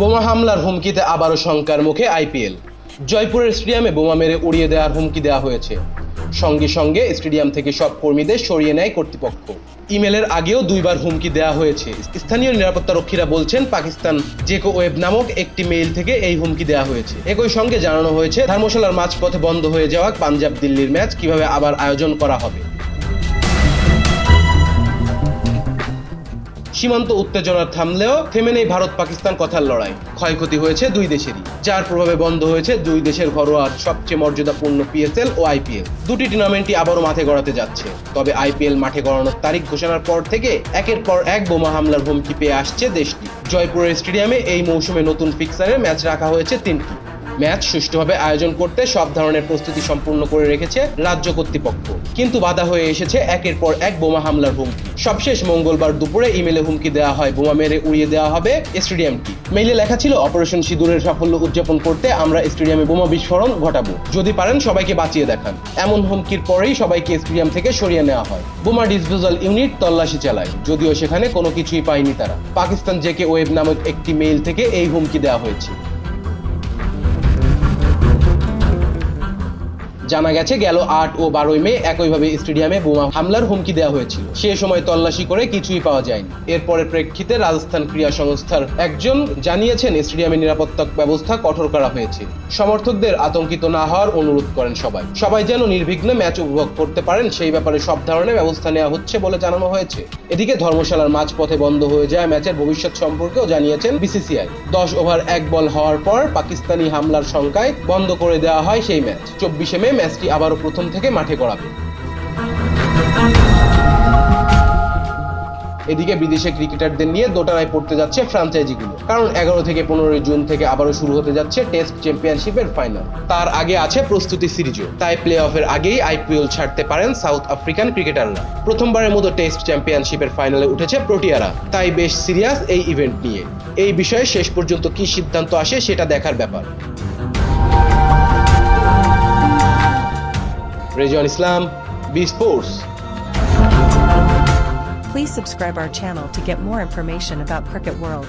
বোমা হামলার হুমকিতে আবারও শঙ্কার মুখে আইপিএল। জয়পুরের স্টেডিয়ামে বোমা মেরে উড়িয়ে দেওয়ার হুমকি দেওয়া হয়েছে। সঙ্গে সঙ্গে স্টেডিয়াম থেকে সব কর্মীদের সরিয়ে নেয় কর্তৃপক্ষ। ইমেলের আগেও দুইবার হুমকি দেওয়া হয়েছে। স্থানীয় নিরাপত্তারক্ষীরা বলছেন পাকিস্তান জেকো ওয়েব নামক একটি মেইল থেকে এই হুমকি দেওয়া হয়েছে। একই সঙ্গে জানানো হয়েছে ধর্মশালার মাঝপথে বন্ধ হয়ে যাওয়া পাঞ্জাব দিল্লির ম্যাচ কিভাবে আবার আয়োজন করা হবে। সীমান্ত উত্তেজনা থামলেও থেমে নেই ভারত পাকিস্তান কথার লড়াই। ক্ষয়ক্ষতি হয়েছে দুই দেশেরই, যার প্রভাবে বন্ধ হয়েছে দুই দেশের ঘরোয়া সবচেয়ে মর্যাদাপূর্ণ পিএসএল ও আইপিএল। দুটি টুর্নামেন্টই আবারও মাঠে গড়াতে যাচ্ছে। তবে আইপিএল মাঠে গড়ানোর তারিখ ঘোষণার পর থেকে একের পর এক বোমা হামলার হুমকি পেয়ে আসছে দেশটি। জয়পুরের স্টেডিয়ামে এই মৌসুমে নতুন ফিক্সারে ম্যাচ রাখা হয়েছে 3টি। ম্যাচ সুষ্ঠুভাবে আয়োজন করতে সব ধরনের প্রস্তুতি সম্পূর্ণ করে রেখেছে রাজ্য কর্তৃপক্ষ, কিন্তু বাধা হয়ে এসেছে একের পর এক বোমা হামলার হুমকি। সবশেষ মঙ্গলবার দুপুরে ইমেলে হুমকি দেওয়া হয় বোমা মেরে উড়িয়ে দেওয়া হবে স্টেডিয়ামটি। মেইলে লেখা ছিল, অপারেশন সিঁদুরের সাফল্য উদযাপন করতে আমরা স্টেডিয়ামে বোমা বিস্ফোরণ ঘটাবো, যদি পারেন সবাইকে বাঁচিয়ে দেখান। এমন হুমকির পরেই সবাইকে স্টেডিয়াম থেকে সরিয়ে নেওয়া হয়। বোমা ডিসপোজাল ইউনিট তল্লাশি চালায়, যদিও সেখানে কোনো কিছুই পায়নি তারা। পাকিস্তান জেকে ওয়েব নামক একটি মেইল থেকে এই হুমকি দেওয়া হয়েছে। জানা গেছে গেল 8 ও 12 মে একইভাবে স্টেডিয়ামে বোমা হামলার হুমকি দেওয়া হয়েছিল। সে সময় তল্লাশি করে কিছুই পাওয়া যায়নি। এরপরের প্রেক্ষিতে রাজস্থান ক্রীড়া সংস্থার একজন জানিয়েছেন স্টেডিয়ামের নিরাপত্তা ব্যবস্থা কঠোর করা হয়েছে। সমর্থকদের আতঙ্কিত না হওয়ার অনুরোধ করেন সবাই যেন নির্বিঘ্নে ম্যাচ উপভোগ করতে পারেন সেই ব্যাপারে সব ধরনের ব্যবস্থা নেওয়া হচ্ছে বলে জানানো হয়েছে। এদিকে ধর্মশালার মাঝপথে বন্ধ হয়ে যায় ম্যাচের ভবিষ্যৎ সম্পর্কেও জানিয়েছেন বিসিসিআই। 10 ওভার 1 বল হওয়ার পর পাকিস্তানি হামলার শঙ্কায় বন্ধ করে দেওয়া হয় সেই ম্যাচ। 24 মে ম্যাচটি আবারও প্রথম থেকে মাঠে গড়াবে। এদিকে বিদেশে ক্রিকেটারদের নিয়ে দোটানায় পড়তে যাচ্ছে ফ্র্যাঞ্চাইজিগুলো, কারণ 11 থেকে 15 জুন থেকে আবারও শুরু হতে যাচ্ছে টেস্ট চ্যাম্পিয়নশিপের ফাইনাল। তার আগে আছে প্রস্তুতি সিরিজও, তাই প্লে অফের আগেই আইপিএল ছাড়তে পারেন সাউথ আফ্রিকান ক্রিকেটাররা। প্রথমবারের মতো টেস্ট চ্যাম্পিয়নশিপের ফাইনালে উঠেছে প্রোটিয়ারা, তাই বেশ সিরিয়াস এই ইভেন্ট নিয়ে। এই বিষয়ে শেষ পর্যন্ত কি সিদ্ধান্ত আসে সেটা দেখার ব্যাপার। Rezwan Islam, B sports. Please subscribe our channel to get more information about Cricket World.